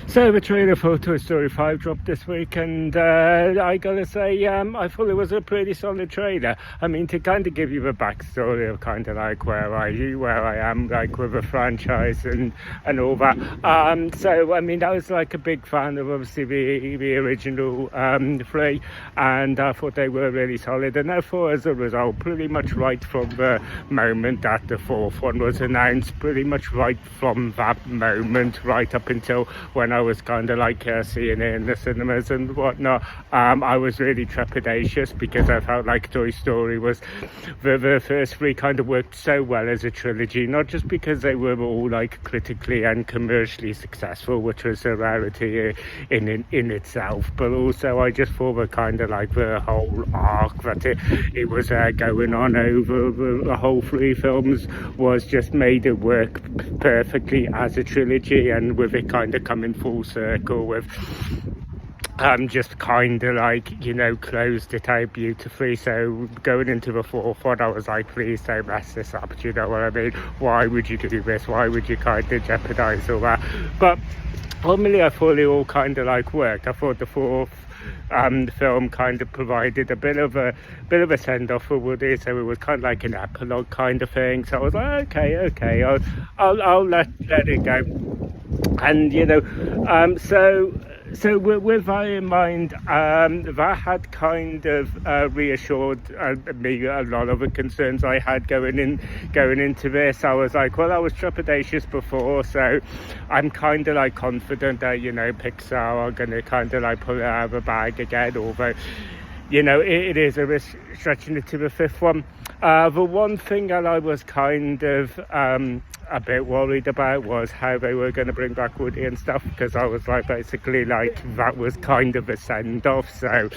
So the trailer for Toy Story 5 dropped this week, and I gotta say, I thought it was a pretty solid trailer. I mean, to kind of give you the backstory of kind of like where I am, like with the franchise and all that. So I mean, I was like a big fan of obviously the original three, and I thought they were really solid. And therefore, as a result, pretty much right from the moment that the fourth one was announced, pretty much right from that moment, right up until when I was kind of like seeing it in the cinemas and whatnot, I was really trepidatious because I felt like Toy Story was the first three kind of worked so well as a trilogy, not just because they were all like critically and commercially successful, which was a rarity in itself, but also I just thought the kind of like the whole arc that it was going on over the whole three films was just made it work perfectly as a trilogy, and with it kind of coming full circle with just kind of like, you know, closed it out beautifully. So going into the fourth one, I was like, please don't mess this up, do you know what I mean? Why would you do this? Why would you kind of jeopardize all that? But ultimately I thought it all kind of like worked. I thought the fourth the film kind of provided a bit of a send-off for Woody, so it was kind of like an epilogue kind of thing. So I was like, okay, I'll let it go. And you know, so with that in mind, that had kind of reassured me a lot of the concerns I had going into this. I was like, well, I was trepidatious before, so I'm kind of like confident that, you know, Pixar are going to kind of like pull it out of the bag again, although, you know, it is a risk stretching it to the fifth one. The one thing that I was kind of a bit worried about was how they were going to bring back Woody and stuff, because I was like, basically like that was kind of a send-off. So,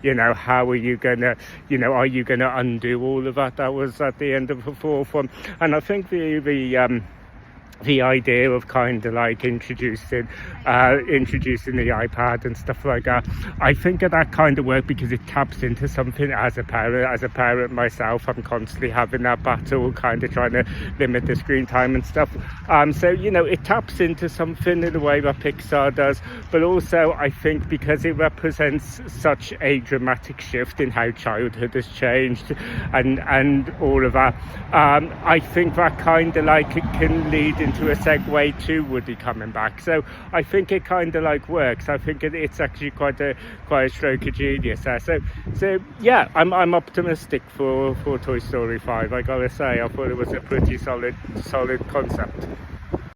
you know, how are you gonna, you know, are you gonna undo all of that was at the end of the fourth one? And I think the idea of kind of like introducing the iPad and stuff like that, I think that kind of worked because it taps into something. As a parent myself, I'm constantly having that battle, kind of trying to limit the screen time and stuff. So, you know, it taps into something in the way that Pixar does, but also I think because it represents such a dramatic shift in how childhood has changed and all of that, I think that kind of like it can lead into a segue to Woody coming back. So I think it kind of like works. I think it's actually quite a stroke of genius there. So yeah, I'm optimistic for Toy Story 5. I gotta say, I thought it was a pretty solid concept.